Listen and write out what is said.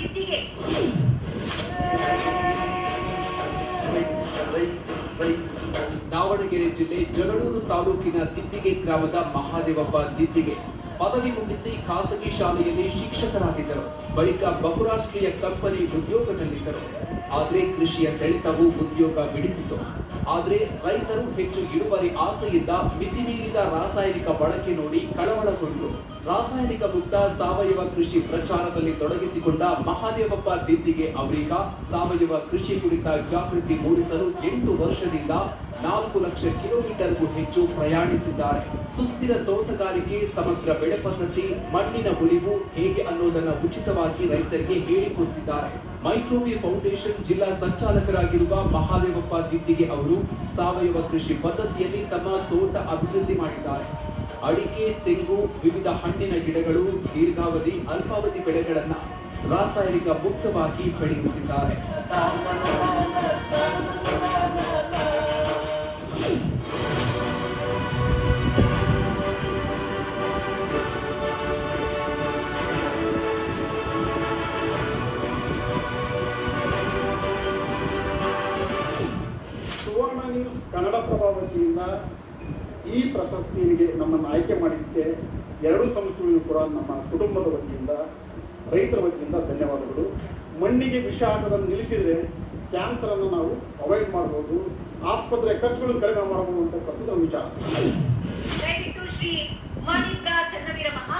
ದಿದ್ದಿಗೆ. ದಾವಣಗೆರೆ ಜಿಲ್ಲೆ ಜಗಳೂರು ತಾಲೂಕಿನ ದಿದ್ದಿಗೆ ಗ್ರಾಮದ ಮಹಾದೇವಪ್ಪ ದಿದ್ದಿಗೆ ಪದವಿ ಮುಗಿಸಿ ಖಾಸಗಿ ಶಾಲೆಯಲ್ಲಿ ಶಿಕ್ಷಕರಾಗಿದ್ದರು. ಬಳಿಕ ಬಹುರಾಷ್ಟ್ರೀಯ ಕಂಪನಿ ಉದ್ಯೋಗದಲ್ಲಿದ್ದರು. ಆದರೆ ಕೃಷಿಯ ಸೆಳೆತವು ಉದ್ಯೋಗ ಬಿಡಿಸಿತು. ಆದರೆ ರೈತರು ಹೆಚ್ಚು ಇಳುವರಿ ಆಸೆಯಿಂದ ಮಿತಿಮೀರಿದ ರಾಸಾಯನಿಕ ಬಳಕೆ ನೋಡಿ ಕಳವಳಗೊಂಡರು. ರಾಸಾಯನಿಕ ಮುಕ್ತ ಸಾವಯವ ಕೃಷಿ ಪ್ರಚಾರದಲ್ಲಿ ತೊಡಗಿಸಿಕೊಂಡ ಮಹಾದೇವಪ್ಪ ದಿದ್ದಿಗೆ ಅವರೀಗ ಸಾವಯವ ಕೃಷಿ ಕುರಿತ ಜಾಗೃತಿ ಮೂಡಿಸಲು 8 ವರ್ಷದಿಂದ 4 ಲಕ್ಷ ಕಿಲೋಮೀಟರ್ಗೂ ಹೆಚ್ಚು ಪ್ರಯಾಣಿಸಿದ್ದಾರೆ. ಸುಸ್ಥಿರ ತೋಟಗಾರಿಕೆ, ಸಮಗ್ರ ಬೆಳೆ ಪದ್ಧತಿ, ಮಣ್ಣಿನ ಉಳಿವು ಹೇಗೆ ಅನ್ನೋದನ್ನು ಉಚಿತವಾಗಿ ರೈತರಿಗೆ ಹೇಳಿಕೊಡ್ತಿದ್ದಾರೆ. ಮೈಕ್ರೋಬಿ ಫೌಂಡೇಶನ್ ಜಿಲ್ಲಾ ಸಂಚಾಲಕರಾಗಿರುವ ಮಹಾದೇವಪ್ಪ ದಿದ್ದಿಗೆ ಅವರು ಸಾವಯವ ಕೃಷಿ ಪದ್ಧತಿಯಲ್ಲಿ ತಮ್ಮ ತೋಟ ಅಭಿವೃದ್ಧಿ ಮಾಡಿದ್ದಾರೆ. ಅಡಿಕೆ, ತೆಂಗು, ವಿವಿಧ ಹಣ್ಣಿನ ಗಿಡಗಳು, ದೀರ್ಘಾವಧಿ, ಅಲ್ಪಾವಧಿ ಬೆಳೆಗಳನ್ನು ರಾಸಾಯನಿಕ ಮುಕ್ತವಾಗಿ ಬೆಳೆಯುತ್ತಿದ್ದಾರೆ. ಸುವರ್ಣ ನ್ಯೂಸ್ ಕನ್ನಡಪ್ರಭ ವತಿಯಿಂದ ಈ ಪ್ರಶಸ್ತಿಗೆ ನಮ್ಮನ್ನು ಆಯ್ಕೆ ಮಾಡಿದ್ದಕ್ಕೆ ಎರಡೂ ಸಂಸ್ಥೆಗಳಿಗೂ ಕೂಡ ನಮ್ಮ ಕುಟುಂಬದ ವತಿಯಿಂದ, ರೈತರ ವತಿಯಿಂದ ಧನ್ಯವಾದಗಳು. ಮಣ್ಣಿಗೆ ವಿಷ ಹಾಕೋದನ್ನು ನಿಲ್ಲಿಸಿದರೆ ಕ್ಯಾನ್ಸರನ್ನು ನಾವು ಅವಾಯ್ಡ್ ಮಾಡ್ಬೋದು, ಆಸ್ಪತ್ರೆ ಖರ್ಚುಗಳನ್ನು ಕಡಿಮೆ ಮಾಡಬಹುದು ಅಂತಕ್ಕಂಥದ್ದು ನಮ್ಮ ವಿಚಾರ. ದಯವಿಟ್ಟು ಶ್ರೀ ಮಾಣಿಪ್ರ ಚನ್ನವೀರ ಮಹಾ